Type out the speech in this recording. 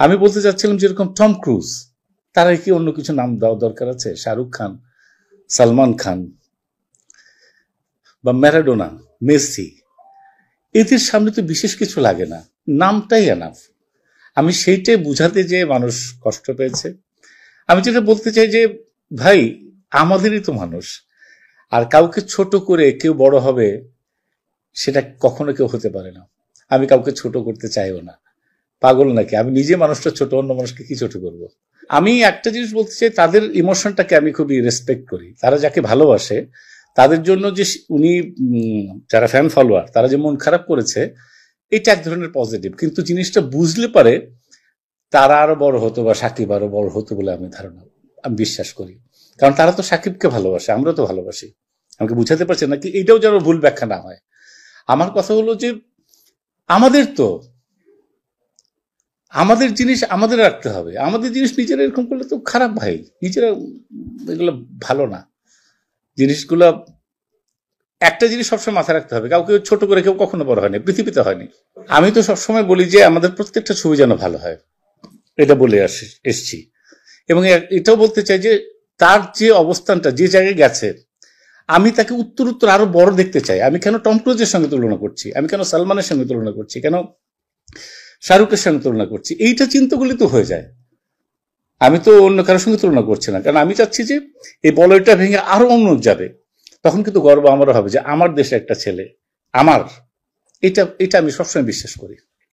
আমি বলতে চাচ্ছিলাম যেরকম টম ক্রুজ, তারা কি অন্য কিছু নাম দেওয়া দরকার আছে? শাহরুখ খান, সালমান খান বা ম্যারাডোনা, মেসি, এদের সামনে তো বিশেষ কিছু লাগে না, নামটাই এনাফ। আমি সেইটাই বুঝাতে যে মানুষ কষ্ট পেয়েছে। আমি যেটা বলতে চাই যে ভাই, আমাদেরই তো মানুষ, আর কাউকে ছোট করে কেউ বড় হবে সেটা কখনো কেউ হতে পারে না। আমি কাউকে ছোট করতে চাইও না, পাগল নাকি? আমি নিজে মানুষটা ছোট, অন্য মানুষকে কি ছোট করব? আমি একটা জিনিস বলতে চাই, তাদের ইমোশনটাকে আমি খুবই রেসপেক্ট করি। তারা যাকে ভালোবাসে তাদের জন্য যে উনি যারা ফ্যান ফলোয়ার তারা যে মন খারাপ করেছে, এটা এক ধরনের পজিটিভ। কিন্তু জিনিসটা বুঝলে পারে তারা আরো বড় হতো বা সাকিব আরো বড় হতো বলে আমি বিশ্বাস করি। কারণ তারা তো সাকিবকে ভালোবাসে, আমরা তো ভালোবাসি। আমাকে বুঝাতে পারছে নাকি? এটাও যেন ভুল ব্যাখ্যা না হয়। আমার কথা হলো যে আমাদের জিনিস আমাদের রাখতে হবে। আমাদের জিনিস নিজেরা এরকম করলে তো খারাপ ভাই, নিজেরা এগুলো ভালো না জিনিসগুলো। একটা জিনিস সবসময় মাথায় রাখতে হবে, কাউকে ছোট করে কেউ কখনো বড় হয়নি, পৃথিবীতে হয়নি। আমি তো সবসময় বলি যে আমাদের প্রত্যেকটা ছবি যেন ভালো হয়, এটা বলে এসছি। এবং এটাও বলতে চাই যে তার যে অবস্থানটা যে জায়গায় গেছে, আমি তাকে উত্তর আরো বড় দেখতে চাই। আমি কেন টম ক্রুজের সঙ্গে তুলনা করছি, আমি কেন সালমানের সঙ্গে তুলনা করছি, কেন শাহরুখের সঙ্গে তুলনা করছি? এইটা চিন্তাগুলি তো হয়ে যায়। আমি তো অন্য কারোর সঙ্গে তুলনা করছি না, কারণ আমি চাচ্ছি যে এই বলয়টা ভেঙে আরো অন্য যাবে। তখন কিন্তু গর্ব আমারও হবে যে আমার দেশে একটা ছেলে আমার। এটা এটা আমি সবসময় বিশ্বাস করি।